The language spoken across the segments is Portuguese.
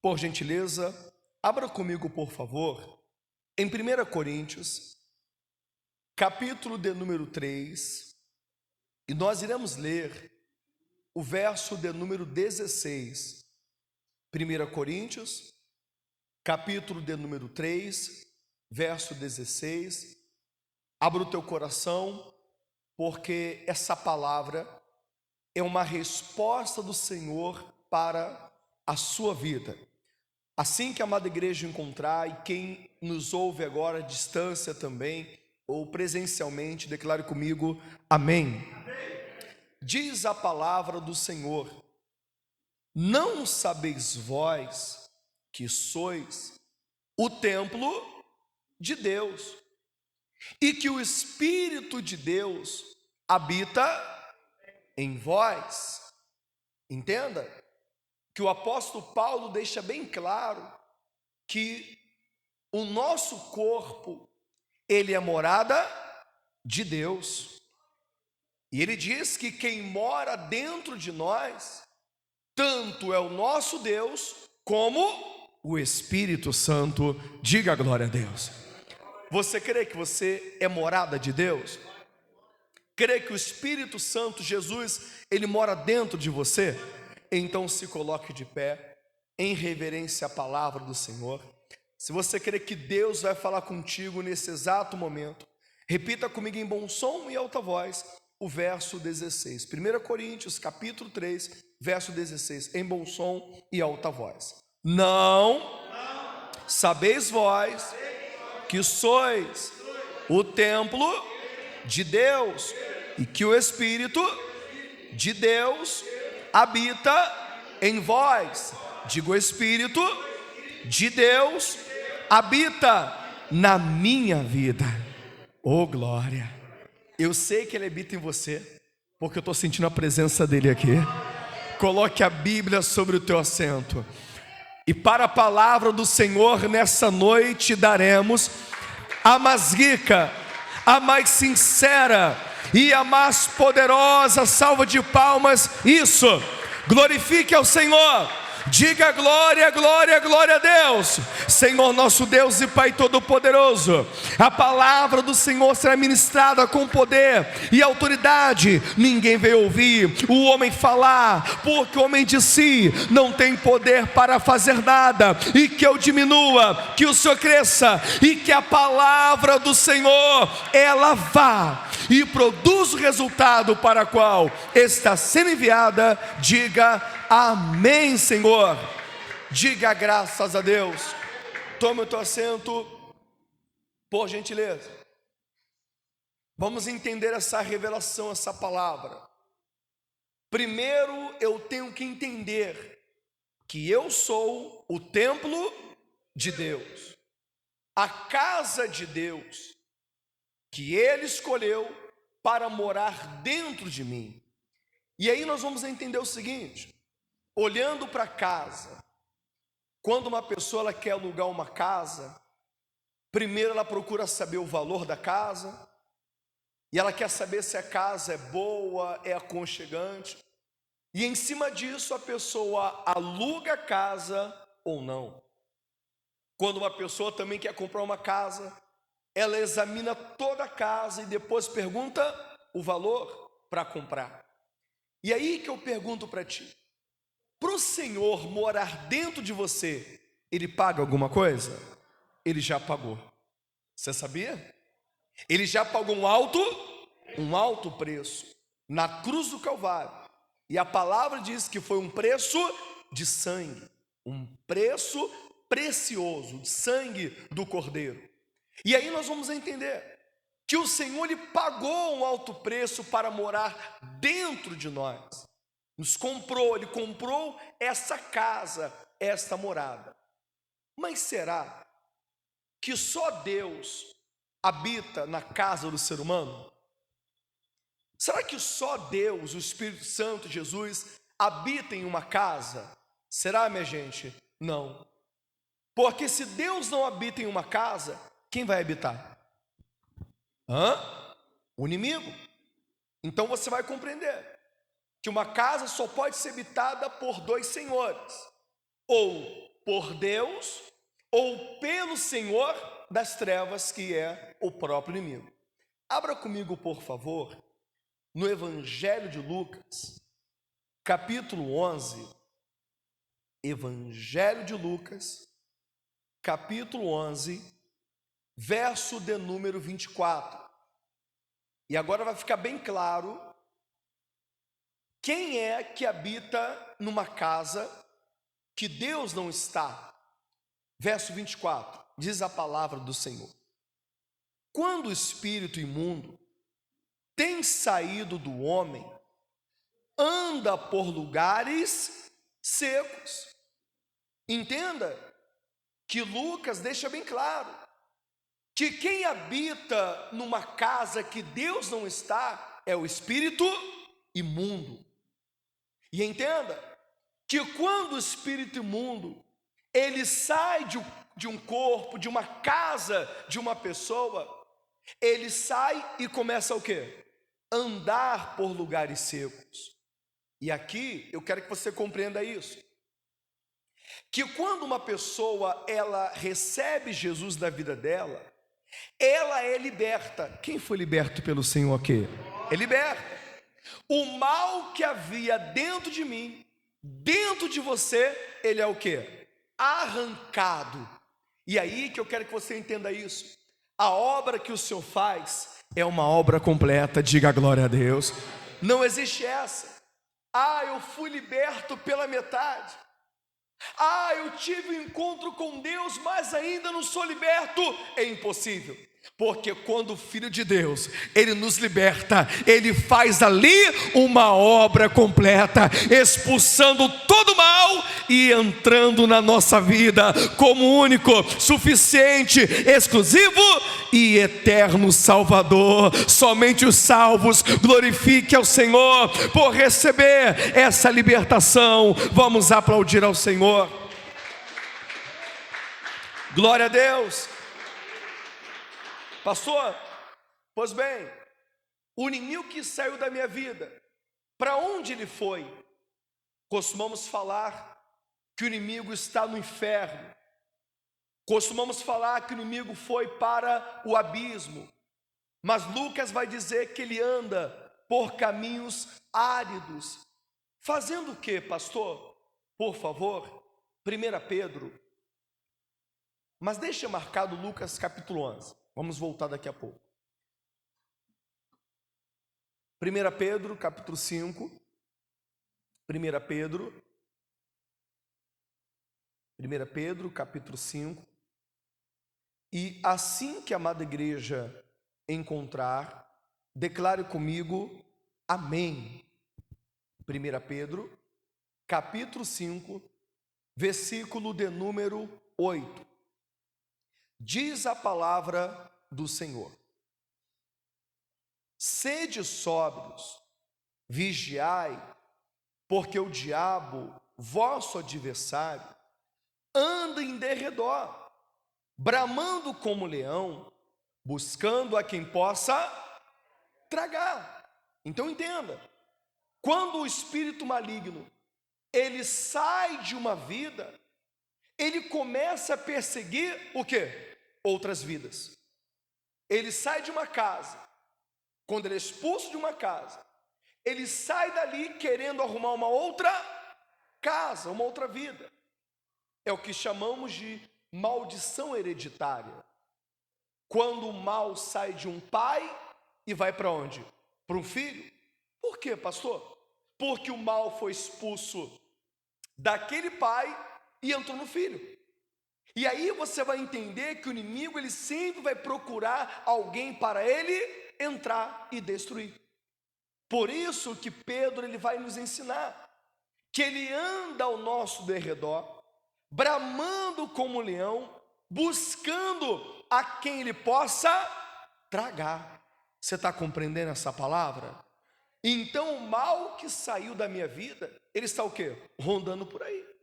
Por gentileza, abra comigo, por favor, em 1 Coríntios, capítulo de número 3, e nós iremos ler o verso de número 16. 1 Coríntios, capítulo de número 3, verso 16. Abra o teu coração, porque essa palavra é uma resposta do Senhor para a sua vida. Assim que a amada igreja encontrar, e quem nos ouve agora à distância também, ou presencialmente, declare comigo, amém. Diz a palavra do Senhor: não sabeis vós que sois o templo de Deus, e que o Espírito de Deus habita em vós? Entenda que o apóstolo Paulo deixa bem claro que o nosso corpo, ele é morada de Deus. E ele diz que quem mora dentro de nós, tanto é o nosso Deus, como o Espírito Santo. Diga glória a Deus. Você crê que você é morada de Deus? Crê que o Espírito Santo, Jesus, ele mora dentro de você? Então se coloque de pé, em reverência à palavra do Senhor. Se você crê que Deus vai falar contigo nesse exato momento, repita comigo em bom som e alta voz o verso 16. 1 Coríntios, capítulo 3, verso 16, em bom som e alta voz. Não sabeis vós que sois o templo de Deus, e que o Espírito de Deus habita em vós. Digo, o Espírito de Deus habita na minha vida. Oh glória! Eu sei que Ele habita em você, porque eu estou sentindo a presença dEle aqui. Coloque a Bíblia sobre o teu assento. E para a palavra do Senhor nessa noite daremos a mais rica, a mais sincera e a mais poderosa salva de palmas. Isso, glorifique ao Senhor. Diga glória, glória, glória a Deus. Senhor nosso Deus e Pai Todo-Poderoso, a palavra do Senhor será ministrada com poder e autoridade. Ninguém veio ouvir o homem falar, porque o homem de si não tem poder para fazer nada. E que eu diminua, que o Senhor cresça, e que a palavra do Senhor, ela vá e produz o resultado para o qual está sendo enviada. Diga amém, Senhor. Diga graças a Deus. Tome o teu assento, por gentileza. Vamos entender essa revelação, essa palavra. Primeiro eu tenho que entender que eu sou o templo de Deus, a casa de Deus, que Ele escolheu para morar dentro de mim. E aí nós vamos entender o seguinte: olhando para casa, quando uma pessoa ela quer alugar uma casa, primeiro ela procura saber o valor da casa, e ela quer saber se a casa é boa, é aconchegante, e em cima disso a pessoa aluga a casa ou não. Quando uma pessoa também quer comprar uma casa, ela examina toda a casa e depois pergunta o valor para comprar. E aí que eu pergunto para ti: para o Senhor morar dentro de você, Ele paga alguma coisa? Ele já pagou. Você sabia? Ele já pagou um alto preço na cruz do Calvário. E a palavra diz que foi um preço de sangue, um preço precioso, de sangue do Cordeiro. E aí nós vamos entender que o Senhor Ele pagou um alto preço para morar dentro de nós. Nos comprou, Ele comprou essa casa, esta morada. Mas será que só Deus habita na casa do ser humano? Será que só Deus, o Espírito Santo, Jesus, habita em uma casa? Será, minha gente? Não. Porque se Deus não habita em uma casa, quem vai habitar? O inimigo. Então você vai compreender que uma casa só pode ser habitada por dois senhores: ou por Deus ou pelo senhor das trevas, que é o próprio inimigo. Abra comigo, por favor, no Evangelho de Lucas, capítulo 11. Evangelho de Lucas, capítulo 11, verso de número 24. E agora vai ficar bem claro quem é que habita numa casa que Deus não está. Verso 24, diz a palavra do Senhor: quando o espírito imundo tem saído do homem, anda por lugares secos. Entenda que Lucas deixa bem claro que quem habita numa casa que Deus não está é o espírito imundo. E entenda que quando o espírito imundo ele sai de um corpo, de uma casa, de uma pessoa, ele sai e começa o quê? Andar por lugares secos. E aqui eu quero que você compreenda isso, que quando uma pessoa ela recebe Jesus na vida dela, ela é liberta. Quem foi liberto pelo Senhor aqui? É liberto. O mal que havia dentro de mim, dentro de você, ele é o quê? Arrancado. E aí que eu quero que você entenda isso. A obra que o Senhor faz é uma obra completa. Diga glória a Deus. Não existe essa. Eu fui liberto pela metade. Eu tive um encontro com Deus, mas ainda não sou liberto. É impossível. Porque quando o Filho de Deus, Ele nos liberta, Ele faz ali uma obra completa, expulsando todo mal e entrando na nossa vida como único, suficiente, exclusivo e eterno Salvador. Somente os salvos glorifiquem ao Senhor por receber essa libertação. Vamos aplaudir ao Senhor. Glória a Deus. Pastor, pois bem, o inimigo que saiu da minha vida, para onde ele foi? Costumamos falar que o inimigo está no inferno, costumamos falar que o inimigo foi para o abismo, mas Lucas vai dizer que ele anda por caminhos áridos. Fazendo o que, pastor? Por favor, 1 Pedro, mas deixa marcado Lucas capítulo 11. Vamos voltar daqui a pouco. 1 Pedro, capítulo 5. 1 Pedro, capítulo 5. E assim que a amada igreja encontrar, declare comigo, amém. 1 Pedro, capítulo 5, versículo de número 8. Diz a palavra do Senhor: sede sóbrios, vigiai, porque o diabo, vosso adversário, anda em derredor, bramando como leão, buscando a quem possa tragar. Então entenda, quando o espírito maligno ele sai de uma vida, ele começa a perseguir o quê? Outras vidas. Ele sai de uma casa, quando ele é expulso de uma casa, ele sai dali querendo arrumar uma outra casa, uma outra vida. É o que chamamos de maldição hereditária. Quando o mal sai de um pai e vai para onde? Para um filho. Por quê, pastor? Porque o mal foi expulso daquele pai e entrou no filho. E aí você vai entender que o inimigo ele sempre vai procurar alguém para ele entrar e destruir. Por isso que Pedro ele vai nos ensinar que ele anda ao nosso derredor, bramando como leão, buscando a quem ele possa tragar. Você está compreendendo essa palavra? Então o mal que saiu da minha vida, ele está o quê? Rondando por aí,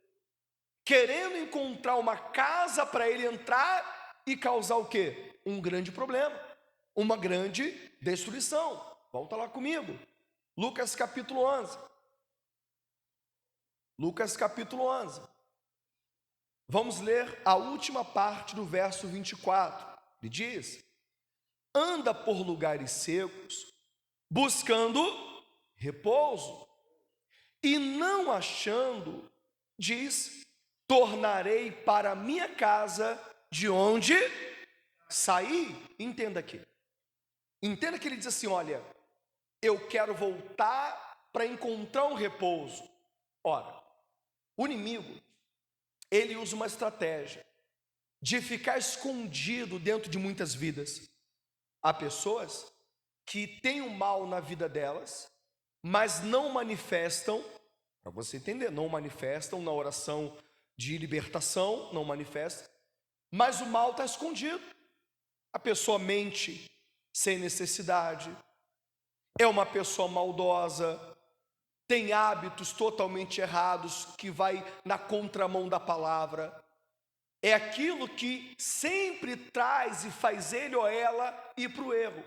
querendo encontrar uma casa para ele entrar e causar o quê? Um grande problema, uma grande destruição. Volta lá comigo, Lucas capítulo 11. Lucas capítulo 11, Vamos ler a última parte do verso 24. Ele diz: anda por lugares secos, buscando repouso, e não achando, diz: tornarei para minha casa de onde saí. Entenda aqui. Entenda que ele diz assim: olha, eu quero voltar para encontrar um repouso. Ora, o inimigo, ele usa uma estratégia de ficar escondido dentro de muitas vidas. Há pessoas que têm o mal na vida delas, mas não manifestam, para você entender, não manifestam na oração de libertação, não manifestam, mas o mal está escondido. A pessoa mente sem necessidade, é uma pessoa maldosa, tem hábitos totalmente errados, que vai na contramão da palavra. É aquilo que sempre traz e faz ele ou ela ir para o erro.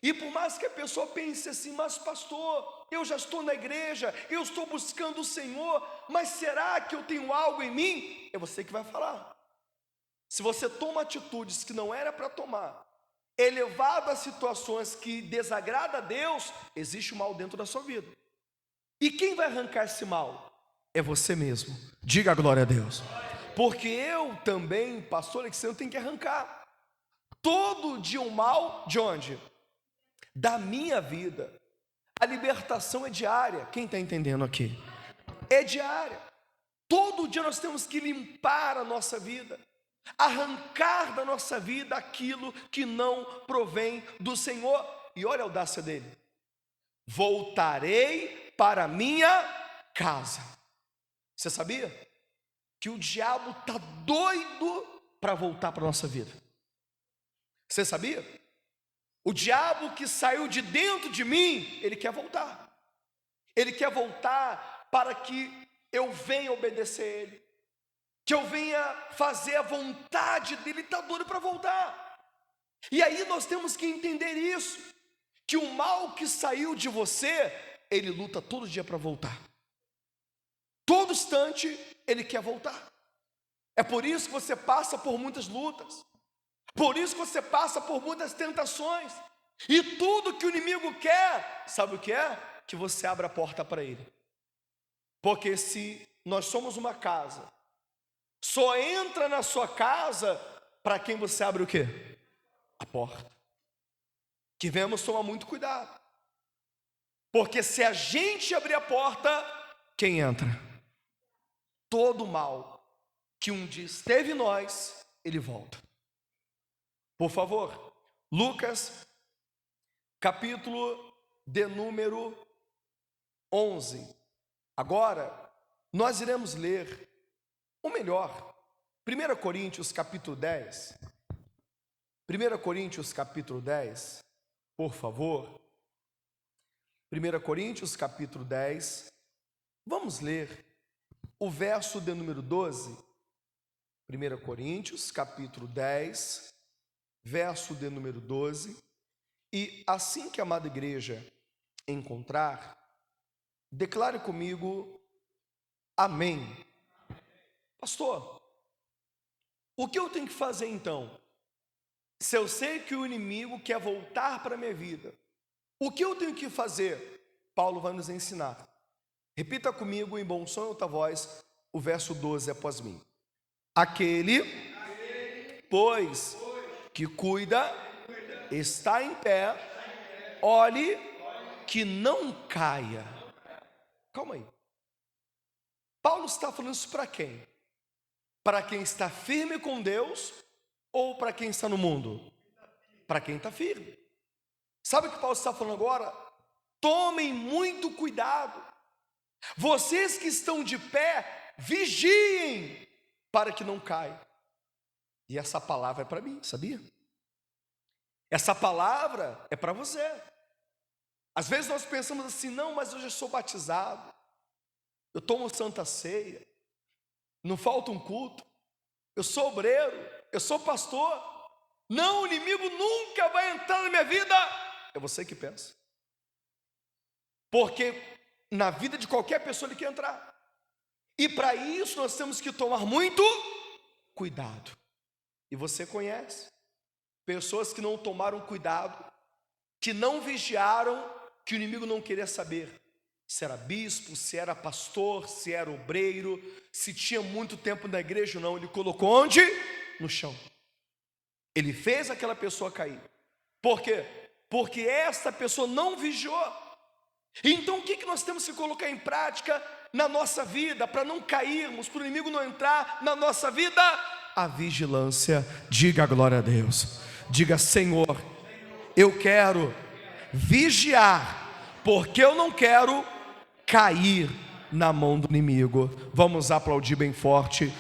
E por mais que a pessoa pense assim: mas pastor, eu já estou na igreja, eu estou buscando o Senhor, mas será que eu tenho algo em mim? É você que vai falar. Se você toma atitudes que não era para tomar, elevado a situações que desagradam a Deus, existe o mal dentro da sua vida. E quem vai arrancar esse mal? É você mesmo. Diga a glória a Deus. Porque eu também, pastor Alexandre, tenho que arrancar todo dia o mal de onde? Da minha vida. A libertação é diária. Quem está entendendo aqui? É diária. Todo dia nós temos que limpar a nossa vida, arrancar da nossa vida aquilo que não provém do Senhor. E olha a audácia dele: voltarei para a minha casa. Você sabia que o diabo está doido para voltar para a nossa vida? Você sabia? O diabo que saiu de dentro de mim, ele quer voltar. Ele quer voltar para que eu venha obedecer a ele, que eu venha fazer a vontade dele. Ele está doido para voltar. E aí nós temos que entender isso, que o mal que saiu de você, ele luta todo dia para voltar. Todo instante ele quer voltar. É por isso que você passa por muitas lutas, por isso que você passa por muitas tentações. E tudo que o inimigo quer, sabe o que é? Que você abra a porta para ele. Porque se nós somos uma casa, só entra na sua casa para quem você abre o quê? A porta. Que venhamos tomar muito cuidado. Porque se a gente abrir a porta, quem entra? Todo mal que um dia esteve em nós, ele volta. Por favor, Lucas, capítulo de número 11. Agora, nós iremos ler, ou melhor, 1 Coríntios capítulo 10. 1 Coríntios capítulo 10, por favor. 1 Coríntios capítulo 10, vamos ler o verso de número 12. 1 Coríntios capítulo 10, verso de número 12. E assim que a amada igreja encontrar, declare comigo: amém. Pastor, o que eu tenho que fazer então? Se eu sei que o inimigo quer voltar para a minha vida, o que eu tenho que fazer? Paulo vai nos ensinar. Repita comigo em bom som e alta voz o verso 12 após mim. Aquele, pois, que cuida, está em pé, olhe que não caia. Calma aí. Paulo está falando isso para quem? Para quem está firme com Deus ou para quem está no mundo? Para quem está firme. Sabe o que Paulo está falando agora? Tomem muito cuidado. Vocês que estão de pé, vigiem para que não caia. E essa palavra é para mim, sabia? Essa palavra é para você. Às vezes nós pensamos assim: não, mas eu já sou batizado, eu tomo santa ceia, não falta um culto, eu sou obreiro, eu sou pastor. Não, o inimigo nunca vai entrar na minha vida. É você que pensa. Porque na vida de qualquer pessoa ele quer entrar. E para isso nós temos que tomar muito cuidado. E você conhece pessoas que não tomaram cuidado, que não vigiaram, que o inimigo não queria saber se era bispo, se era pastor, se era obreiro, se tinha muito tempo na igreja ou não. Ele colocou onde? No chão. Ele fez aquela pessoa cair. Por quê? Porque essa pessoa não vigiou. Então o que nós temos que colocar em prática na nossa vida, para não cairmos, para o inimigo não entrar na nossa vida? A vigilância. Diga a glória a Deus. Diga: Senhor, eu quero vigiar, porque eu não quero cair na mão do inimigo. Vamos aplaudir bem forte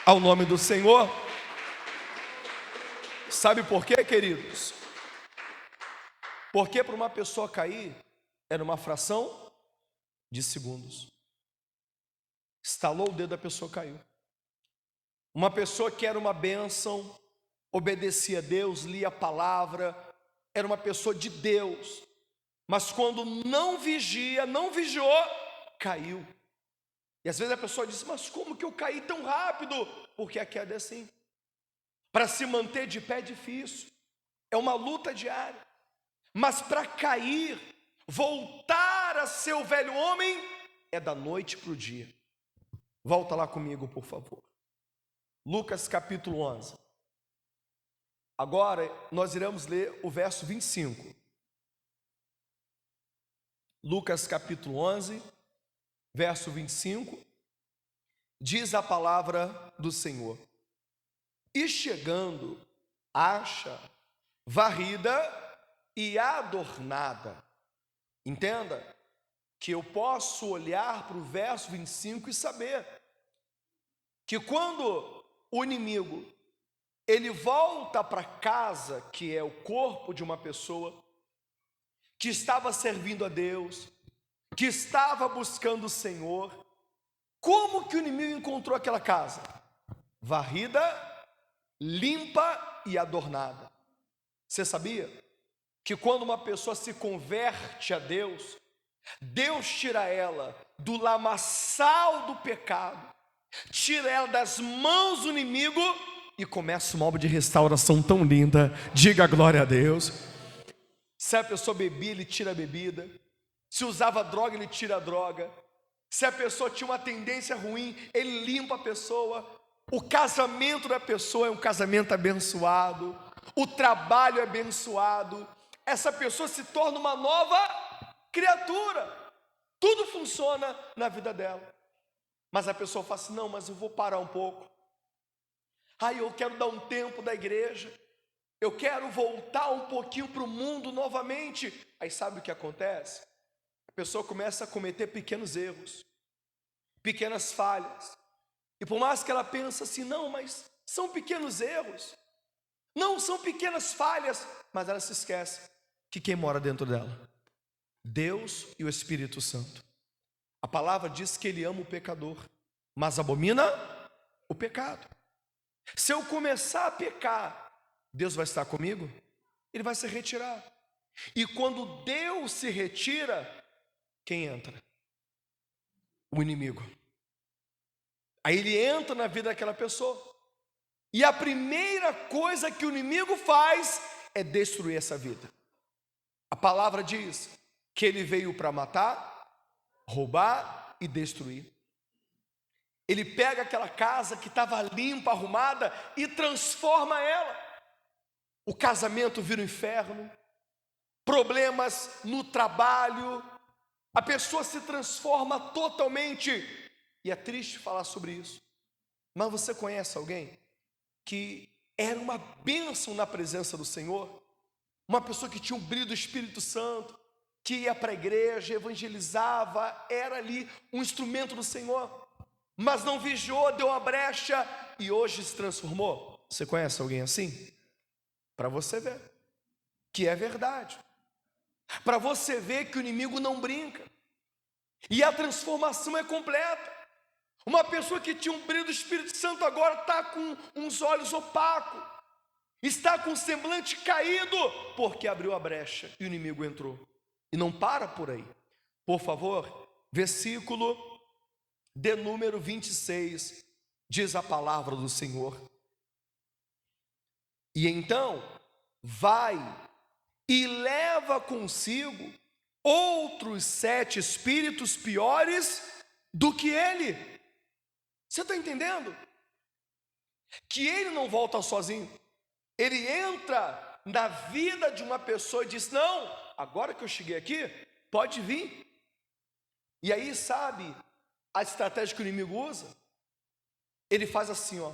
ao nome do Senhor. Sabe por quê, queridos? Porque para uma pessoa cair era uma fração de segundos. Estalou o dedo, a pessoa caiu. Uma pessoa que era uma bênção, obedecia a Deus, lia a palavra, era uma pessoa de Deus, mas quando não vigiou, caiu. E às vezes a pessoa diz: mas como que eu caí tão rápido? Porque a queda é assim. Para se manter de pé é difícil, é uma luta diária. Mas para cair, voltar a ser o velho homem, é da noite para o dia. Volta lá comigo, por favor. Lucas capítulo 11. Agora nós iremos ler o verso 25. Lucas capítulo 11, verso 25. Diz a palavra do Senhor: e chegando, acha varrida e adornada. Entenda que eu posso olhar para o verso 25 e saber que quando o inimigo ele volta para casa, que é o corpo de uma pessoa que estava servindo a Deus, que estava buscando o Senhor, como que o inimigo encontrou aquela casa? Varrida, limpa e adornada. Você sabia que quando uma pessoa se converte a Deus, Deus tira ela do lamaçal do pecado, tira ela das mãos do inimigo e começa uma obra de restauração tão linda? Diga a glória a Deus. Se a pessoa bebia, ele tira a bebida. Se usava droga, ele tira a droga. Se a pessoa tinha uma tendência ruim, ele limpa a pessoa. O casamento da pessoa é um casamento abençoado. O trabalho é abençoado. Essa pessoa se torna uma nova criatura. Tudo funciona na vida dela. Mas a pessoa fala assim: não, mas eu vou parar um pouco. Eu quero dar um tempo da igreja. Eu quero voltar um pouquinho para o mundo novamente. Aí sabe o que acontece? A pessoa começa a cometer pequenos erros, pequenas falhas. E por mais que ela pense assim: não, mas são pequenos erros, não, são pequenas falhas, mas ela se esquece que quem mora dentro dela? Deus e o Espírito Santo. A palavra diz que ele ama o pecador, mas abomina o pecado. Se eu começar a pecar, Deus vai estar comigo? Ele vai se retirar. E quando Deus se retira, quem entra? O inimigo. Aí ele entra na vida daquela pessoa. E a primeira coisa que o inimigo faz é destruir essa vida. A palavra diz que ele veio para matar, roubar e destruir. Ele pega aquela casa que estava limpa, arrumada, e transforma ela. O casamento vira um inferno, problemas no trabalho, a pessoa se transforma totalmente. E é triste falar sobre isso, mas você conhece alguém que era uma bênção na presença do Senhor? Uma pessoa que tinha um brilho do Espírito Santo, que ia para a igreja, evangelizava, era ali um instrumento do Senhor, mas não vigiou, deu uma brecha e hoje se transformou. Você conhece alguém assim? Para você ver que é verdade, para você ver que o inimigo não brinca, e a transformação é completa. Uma pessoa que tinha um brilho do Espírito Santo agora está com uns olhos opacos, está com o semblante caído, porque abriu a brecha e o inimigo entrou. E não para por aí. Por favor, versículo de número 26, diz a palavra do Senhor. E então vai e leva consigo outros 7 espíritos piores do que ele. Você está entendendo? Que ele não volta sozinho. Ele entra na vida de uma pessoa e diz: não, agora que eu cheguei aqui, pode vir. E aí, sabe a estratégia que o inimigo usa? Ele faz assim, ó.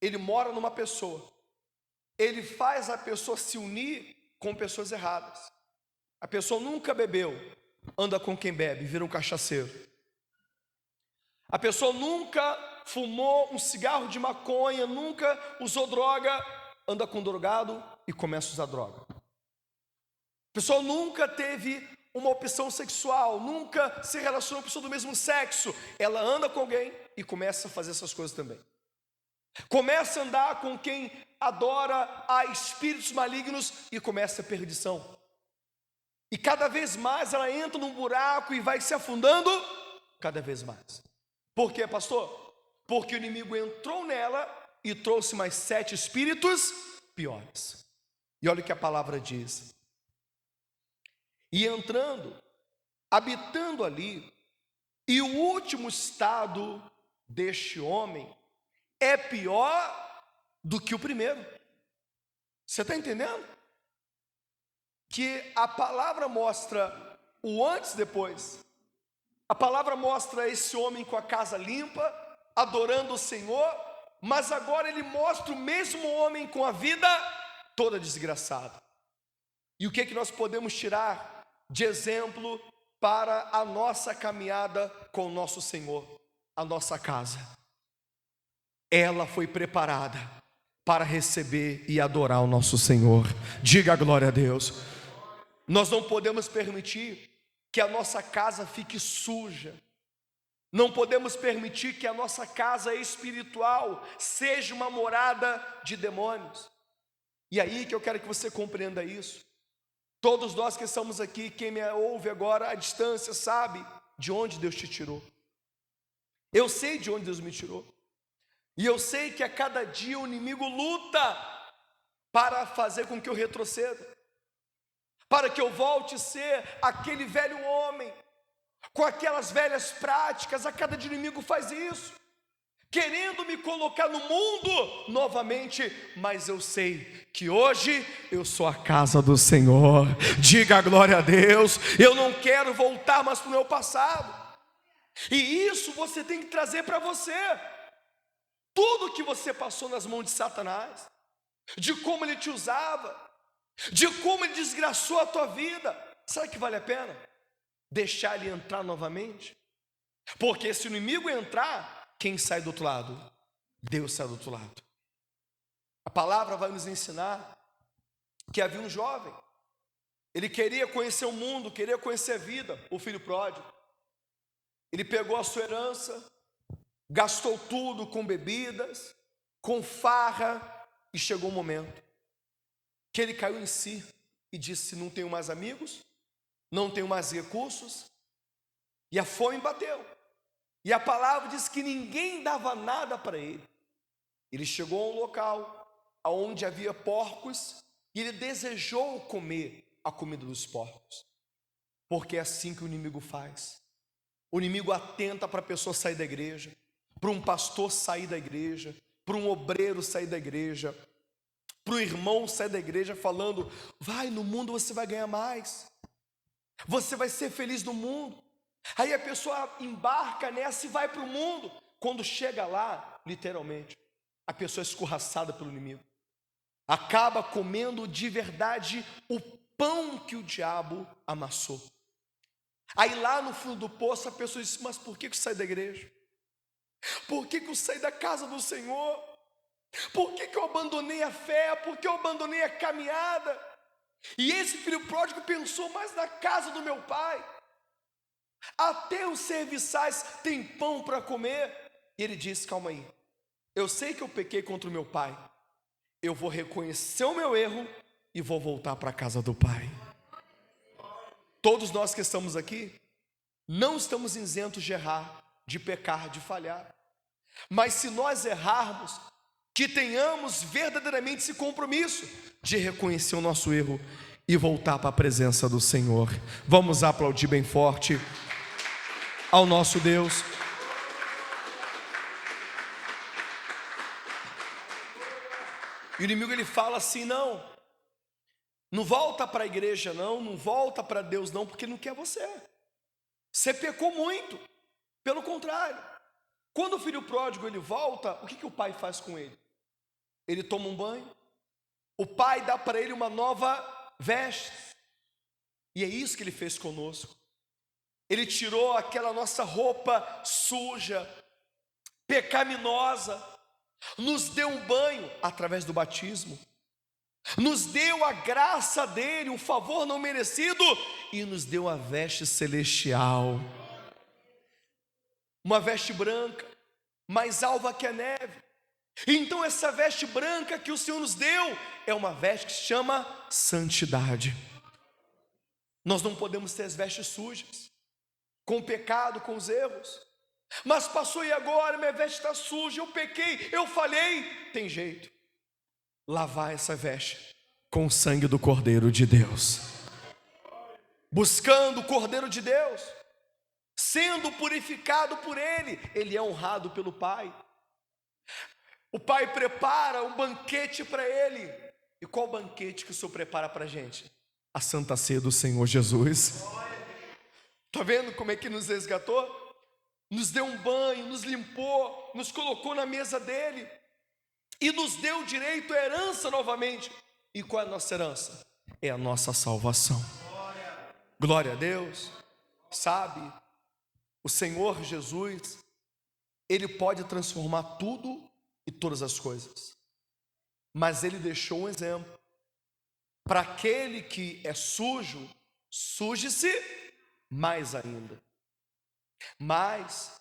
Ele mora numa pessoa. Ele faz a pessoa se unir com pessoas erradas. A pessoa nunca bebeu, anda com quem bebe, vira um cachaceiro. A pessoa nunca fumou um cigarro de maconha, nunca usou droga, anda com drogado e começa a usar droga. A pessoa nunca teve uma opção sexual, nunca se relacionou com pessoa do mesmo sexo, ela anda com alguém e começa a fazer essas coisas também. Começa a andar com quem adora a espíritos malignos e começa a perdição. E cada vez mais ela entra num buraco e vai se afundando cada vez mais. Por quê, pastor? Porque o inimigo entrou nela e trouxe mais 7 espíritos piores. E olha o que a palavra diz. E entrando, habitando ali, e o último estado deste homem é pior do que o primeiro. Você está entendendo? Que a palavra mostra o antes e depois. A palavra mostra esse homem com a casa limpa, adorando o Senhor, mas agora ele mostra o mesmo homem com a vida toda desgraçada. E o que é que nós podemos tirar de exemplo para a nossa caminhada com o nosso Senhor? A nossa casa, ela foi preparada para receber e adorar o nosso Senhor. Diga a glória a Deus. Nós não podemos permitir que a nossa casa fique suja. Não podemos permitir que a nossa casa espiritual seja uma morada de demônios. E aí que eu quero que você compreenda isso. Todos nós que estamos aqui, quem me ouve agora à distância, sabe de onde Deus te tirou. Eu sei de onde Deus me tirou. E eu sei que a cada dia o inimigo luta para fazer com que eu retroceda, para que eu volte a ser aquele velho homem, com aquelas velhas práticas. A cada dia o inimigo faz isso, querendo me colocar no mundo novamente, mas eu sei que hoje eu sou a casa do Senhor. Diga a glória a Deus. Eu não quero voltar mais para o meu passado, e isso você tem que trazer para você. Tudo que você passou nas mãos de Satanás, de como ele te usava, de como ele desgraçou a tua vida, será que vale a pena deixar ele entrar novamente? Porque se o inimigo entrar, quem sai do outro lado? Deus sai do outro lado. A palavra vai nos ensinar que havia um jovem, ele queria conhecer o mundo, queria conhecer a vida, o filho pródigo. Ele pegou a sua herança, gastou tudo com bebidas, com farra, e chegou um momento que ele caiu em si e disse: não tenho mais amigos, não tenho mais recursos, e a fome bateu. E a palavra diz que ninguém dava nada para ele. Ele chegou a um local onde havia porcos e ele desejou comer a comida dos porcos, porque é assim que o inimigo faz. O inimigo atenta para a pessoa sair da igreja, para um pastor sair da igreja, para um obreiro sair da igreja, para o irmão sair da igreja falando: vai, no mundo você vai ganhar mais, você vai ser feliz no mundo. Aí a pessoa embarca nessa e vai para o mundo. Quando chega lá, literalmente, a pessoa é escorraçada pelo inimigo, acaba comendo de verdade o pão que o diabo amassou. Aí lá no fundo do poço a pessoa diz: mas por que eu saí da igreja? Por que eu saí da casa do Senhor? Por que eu abandonei a fé? Por que eu abandonei a caminhada? E esse filho pródigo pensou: mas na casa do meu pai até os serviçais têm pão para comer. E ele disse: calma aí, eu sei que eu pequei contra o meu pai, eu vou reconhecer o meu erro e vou voltar para a casa do pai. Todos nós que estamos aqui não estamos isentos de errar, de pecar, de falhar. Mas se nós errarmos, que tenhamos verdadeiramente esse compromisso de reconhecer o nosso erro e voltar para a presença do Senhor. Vamos aplaudir bem forte ao nosso Deus. E o inimigo ele fala assim: não volta para a igreja não volta para Deus não, porque não quer você. Você pecou muito. Pelo contrário, quando o filho pródigo ele volta, o que o pai faz com ele? Ele toma um banho, o pai dá para ele uma nova veste, e é isso que ele fez conosco. Ele tirou aquela nossa roupa suja, pecaminosa, nos deu um banho através do batismo, nos deu a graça dele, um favor não merecido, e nos deu a veste celestial, uma veste branca, mais alva que a neve. Então essa veste branca que o Senhor nos deu é uma veste que se chama santidade. Nós não podemos ter as vestes sujas, com o pecado, com os erros. Mas passou e agora minha veste está suja, eu pequei, eu falhei. Tem jeito, lavar essa veste com o sangue do Cordeiro de Deus, buscando o Cordeiro de Deus, sendo purificado por Ele. Ele é honrado pelo Pai. O Pai prepara um banquete para ele. E qual banquete que o Senhor prepara para a gente? A Santa Ceia do Senhor Jesus. Está vendo como é que nos resgatou? Nos deu um banho, nos limpou, nos colocou na mesa dele e nos deu direito à herança novamente. E qual é a nossa herança? É a nossa salvação. Glória a Deus. Sabe, o Senhor Jesus, Ele pode transformar tudo e todas as coisas, mas Ele deixou um exemplo. Para aquele que é sujo, suje-se mais ainda. Mas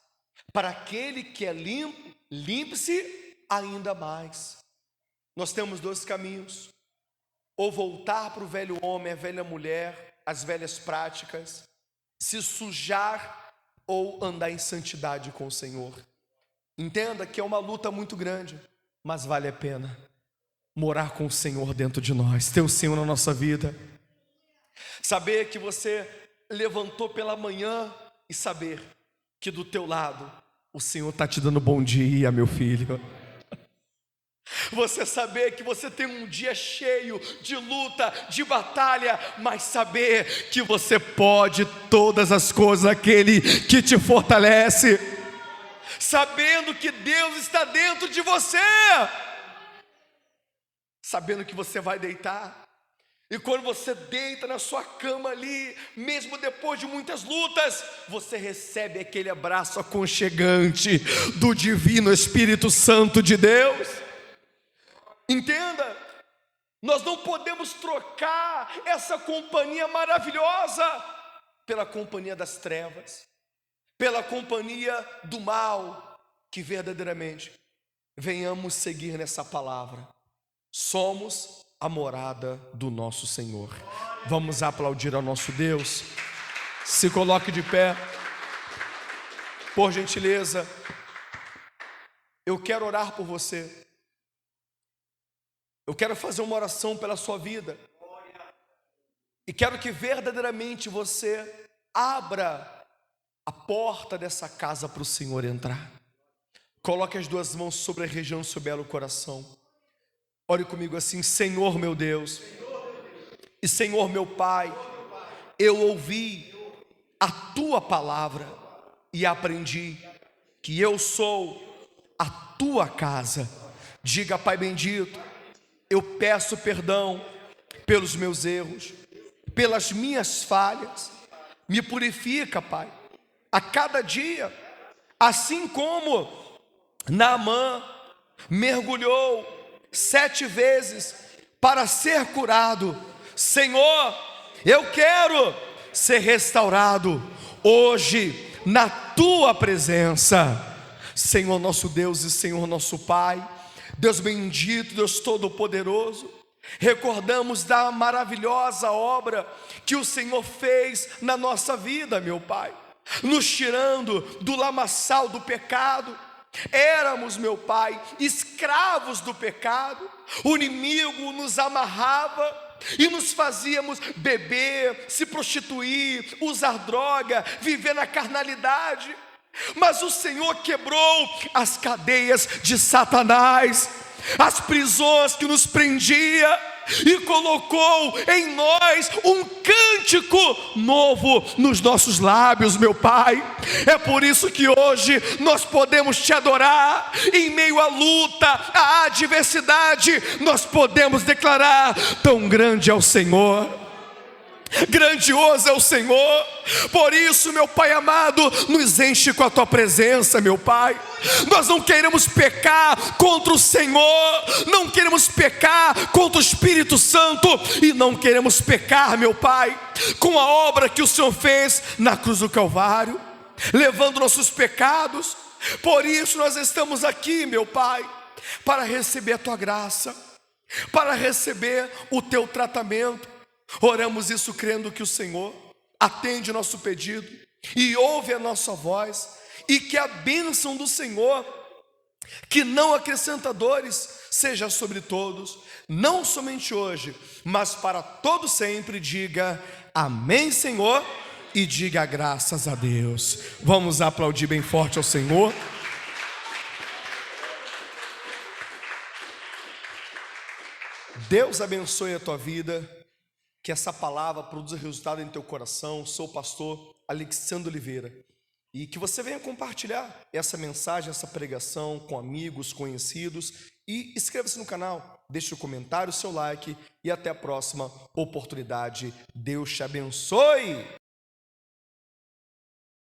para aquele que é limpo, limpe-se ainda mais. Nós temos dois caminhos: ou voltar para o velho homem, a velha mulher, as velhas práticas, se sujar, ou andar em santidade com o Senhor. Entenda que é uma luta muito grande, mas vale a pena morar com o Senhor dentro de nós, ter o Senhor na nossa vida, saber que você levantou pela manhã e saber que do teu lado o Senhor está te dando bom dia, meu filho. Você saber que você tem um dia cheio de luta, de batalha, mas saber que você pode todas as coisas naquele que te fortalece, sabendo que Deus está dentro de você, sabendo que você vai deitar, e quando você deita na sua cama ali, mesmo depois de muitas lutas, você recebe aquele abraço aconchegante do divino Espírito Santo de Deus. Entenda, nós não podemos trocar essa companhia maravilhosa pela companhia das trevas, pela companhia do mal, que verdadeiramente venhamos seguir nessa palavra. Somos a morada do nosso Senhor. Vamos aplaudir ao nosso Deus. Se coloque de pé, por gentileza. Eu quero orar por você. Eu quero fazer uma oração pela sua vida. E quero que verdadeiramente você abra a porta dessa casa para o Senhor entrar. Coloque as duas mãos sobre a região do seu belo coração. Ore comigo assim: Senhor meu Deus e Senhor meu Pai, eu ouvi a Tua palavra e aprendi que eu sou a Tua casa. Diga: Pai bendito, eu peço perdão pelos meus erros, pelas minhas falhas. Me purifica, Pai, a cada dia, assim como Naamã mergulhou 7 vezes para ser curado. Senhor, eu quero ser restaurado hoje na Tua presença. Senhor nosso Deus e Senhor nosso Pai, Deus bendito, Deus todo-poderoso, recordamos da maravilhosa obra que o Senhor fez na nossa vida, meu Pai. nos tirando do lamaçal do pecado. Éramos, meu Pai, escravos do pecado. O inimigo nos amarrava e nos fazíamos beber, se prostituir, usar droga, viver na carnalidade. Mas o Senhor quebrou as cadeias de Satanás, as prisões que nos prendia, e colocou em nós um cântico novo nos nossos lábios, meu Pai. É por isso que hoje nós podemos te adorar. Em meio à luta, à adversidade, nós podemos declarar: tão grande é o Senhor, grandioso é o Senhor. Por isso, meu Pai amado, nos enche com a tua presença, meu Pai. Nós não queremos pecar contra o Senhor, não queremos pecar contra o Espírito Santo, e não queremos pecar, meu Pai, com a obra que o Senhor fez na cruz do Calvário, levando nossos pecados. Por isso nós estamos aqui, meu Pai, para receber a tua graça, para receber o teu tratamento. Oramos isso crendo que o Senhor atende o nosso pedido e ouve a nossa voz, e que a bênção do Senhor, que não acrescenta dores, seja sobre todos, não somente hoje, mas para todo sempre. Diga amém, Senhor, e diga graças a Deus. Vamos aplaudir bem forte ao Senhor. Deus abençoe a tua vida. Que essa palavra produza resultado em teu coração. Sou o pastor Alexandre Oliveira, e que você venha compartilhar essa mensagem, essa pregação com amigos, conhecidos, e inscreva-se no canal, deixe o comentário, o seu like, e até a próxima oportunidade. Deus te abençoe.